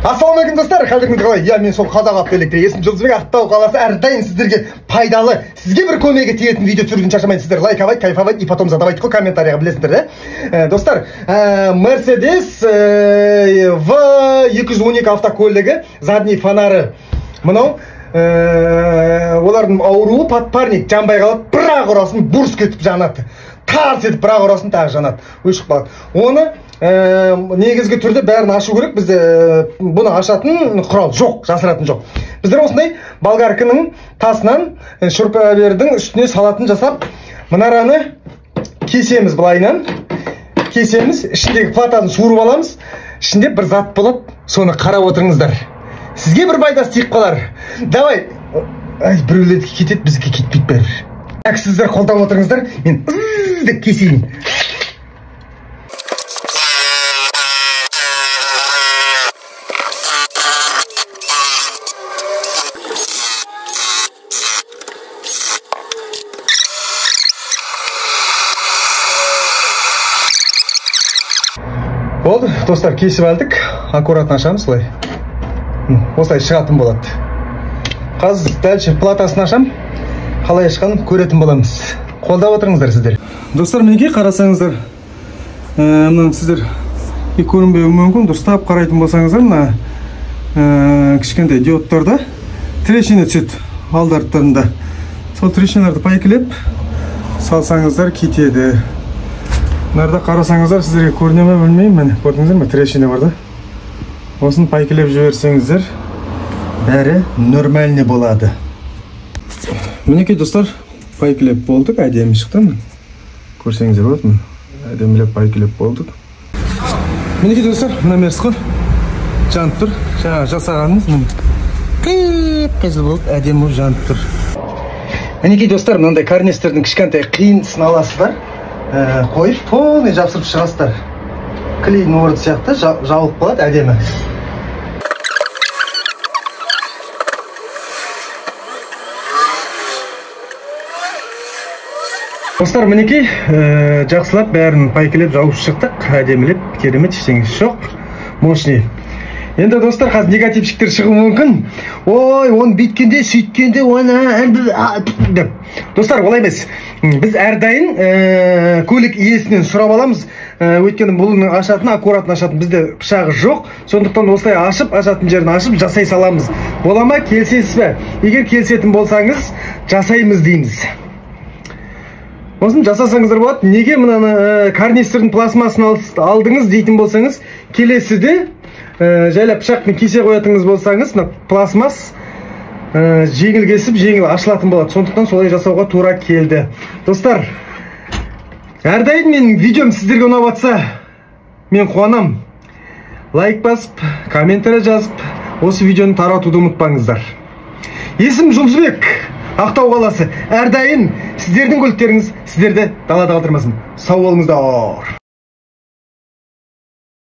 Ассалаумағалейкум достар, қалдырыңыз қалай? Иә, мен сол қазақ автоэлектр, есім Жұлдызбек, Ақтау қаласы, әрдайым сіздерге пайдалы, сізге бір көмегі тиетін видео түсіруден шаршамайсыздар. Лайкавать, кайфовать и потом задавайте комментарияға, білесіңдер, да? Достар, Mercedes V212 автокөлігі, задний фонары. Мынау олардың ауруы подпарник жанбай қалады, бірақ ұрасын бұрыс кетіп жанады. Тарс етіп бірақ ұрасын тағы жанады. Өшіп қалады. Оны негізгі түрде бәрін ашу керек. Бізде бұны ашатын құрал жоқ, жасыратын жоқ. Біздер осындай болгарканың тасынан шүрпәвердің үстіне салатын жасап, мұнараны кесеміз былайынан. Кесеміз, ішіндегі платасын суырып аламыз. Ішінде бір зат болады, соны қарап отырыңыздар. Сізге бір пайдасы тиіп қалар. Давай. Біреулерді кетеді, бізге кетпейді бәрі. Сіздер қолдап отырыңыздар, мен деп кесейін. Болды, достар, кесіп алдық. Аккуратно ашамыз, солай. Осылай шығатын болады. Қазір дальше платасын ашам. Қалай ашқанын көретін боламыз. Қолдап отырыңыздар сіздер. Достар, мінекей қарасаңыздар, сіздер көрінбеуі мүмкін. Дұрыстап қарайтын болсаңыздар, мына кішкентай диодтарда трещина түседі алды арттарында. Сол трещиналарды пайкілеп салсаңыздар кетеді. Нарда қарасаңыздар, сіздерге көріне ме білмеймін, міне көрдіңіздер ме, трещина бар да. Осын пайкілеп жіберсеңіздер, бәрі нормальный болады. Мінекей достар, пайкілеп болдық, әдемі шықты. Көрсеңіздер болады ма? Әдемілеп пайкілеп болдық. Мінекей достар, мына мерсқор жанып тұр. Жаңа жасағанымыз қиып-қызыл болып әдемі жанып тұр. Мінекей достар, мынандай карнестердің кішкентай қиындысын аласыздар. Қойып, полный жапсырып шығасыздар. Клейдің орды сияқты жауып қалады, әдемі. Достар, мінекей, жақсылап бәрін пайкілеп жауып шықтық, әдемілеп, керемет, ештеңесі жоқ, мощный. Енді достар, қазір негатившіктер шығуы мүмкін. Ой, оны бүйткенде, сөйткенде, деп. Достар, олай емес. Біз әрдайым көлік иесінен сұрап аламыз. Өйткені бұлының ашатын, аккуратын ашатын бізде пышағы жоқ. Сондықтан осылай ашып, ашатын жерін ашып, жасай саламыз. Бола ма, келсесіз бе? Егер келсетін болсаңыз, жасаймыз дейміз. Осын жасасаңыздар болады. Неге мынаны карнистердің пластмасын алдыңыз дейтін болсаңыз, келесіде жайлап пышақпен кесе қоятыңыз болсаңыз, пластмас жеңіл кесіп, жеңіл ашылатын болады. Сондықтан солай жасауға тура келді. Достар, әрдайым менің видеом сіздерге ұнап жатса, мен қуанам. Лайк басып, комментарий жазып, осы видеоны таратуды ұмытпаңыздар. Есім Жұлдызбек, Ақтау қаласы. Әрдайым сіздердің көліктеріңіз сіздерді далада қалдырмасын. Сау болыңыздар.